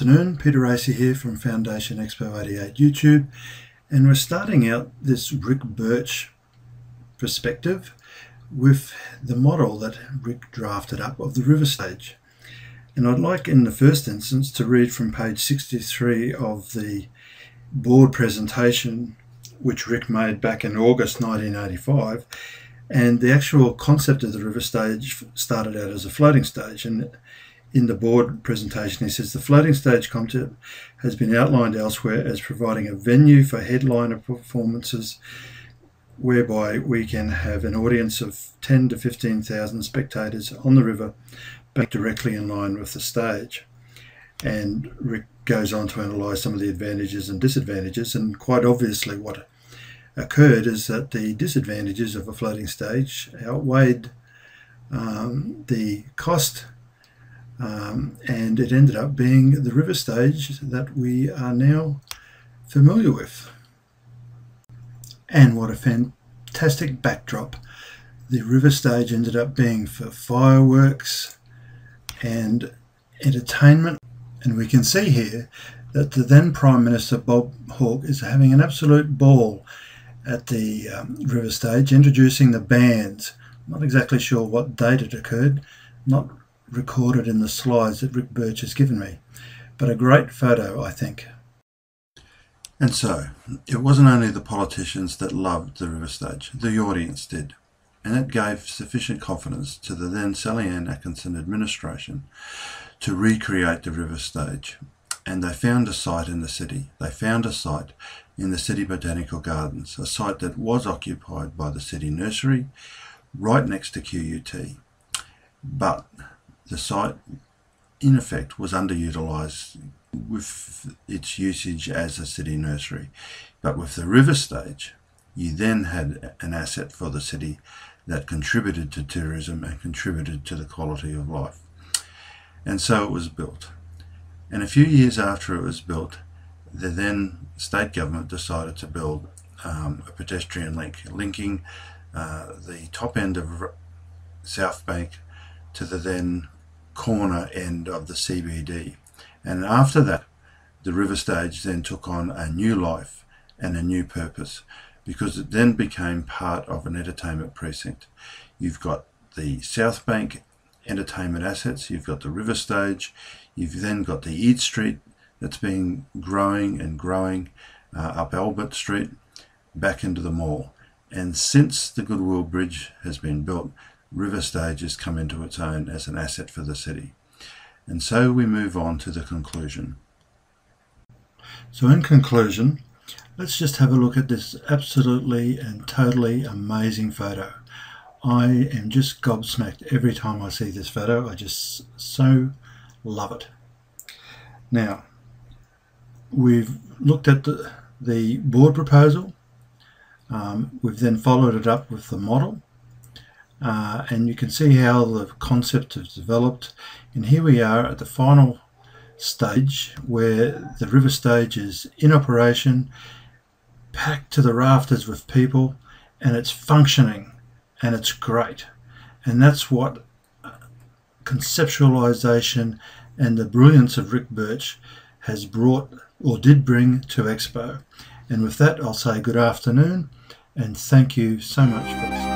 afternoon, Peter Racy here from Foundation Expo 88 YouTube, and we're starting out this Ric Birch perspective with the model that Ric drafted up of the river stage. And I'd like in the first instance to read from page 63 of the board presentation which Ric made back in August 1985. And the actual concept of the river stage started out as a floating stage, and in the board presentation he says the floating stage concept has been outlined elsewhere as providing a venue for headliner performances whereby we can have an audience of 10 to 15,000 spectators on the river back directly in line with the stage. And Ric goes on to analyse some of the advantages and disadvantages, and quite obviously what occurred is that the disadvantages of a floating stage outweighed the cost, and it ended up being the river stage that we are now familiar with. And what a fantastic backdrop the river stage ended up being for fireworks and entertainment. And we can see here that the then Prime Minister Bob Hawke is having an absolute ball at the river stage, introducing the bands. I'm not exactly sure what date it occurred, not recorded in the slides that Ric Birch has given me, but a great photo, I think. And so, it wasn't only the politicians that loved the river stage, the audience did, and it gave sufficient confidence to the then Sally Ann Atkinson administration to recreate the river stage. And they found a site in the city. They found a site in the City Botanical Gardens, a site that was occupied by the City Nursery, right next to QUT. But the site, in effect, was underutilised with its usage as a city nursery. But with the river stage, you then had an asset for the city that contributed to tourism and contributed to the quality of life. And so it was built. And a few years after it was built, the then state government decided to build a pedestrian link, linking the top end of South Bank to the then corner end of the CBD. And after that, the river stage then took on a new life and a new purpose, because it then became part of an entertainment precinct. You've got the South Bank entertainment assets, you've got the river stage, you've then got the Eade Street that's been growing and growing up Albert Street back into the mall. And since the Goodwill Bridge has been built, river stage has come into its own as an asset for the city. And so we move on to the conclusion. So in conclusion, let's just have a look at this absolutely and totally amazing photo. I am just gobsmacked every time I see this photo. I just so love it. Now, we've looked at the board proposal. We've then followed it up with the model. And you can see how the concept has developed. And here we are at the final stage where the river stage is in operation, packed to the rafters with people, and it's functioning. And it's great. And that's what conceptualization and the brilliance of Ric Birch has brought, or did bring, to Expo. And with that, I'll say good afternoon and thank you so much for listening.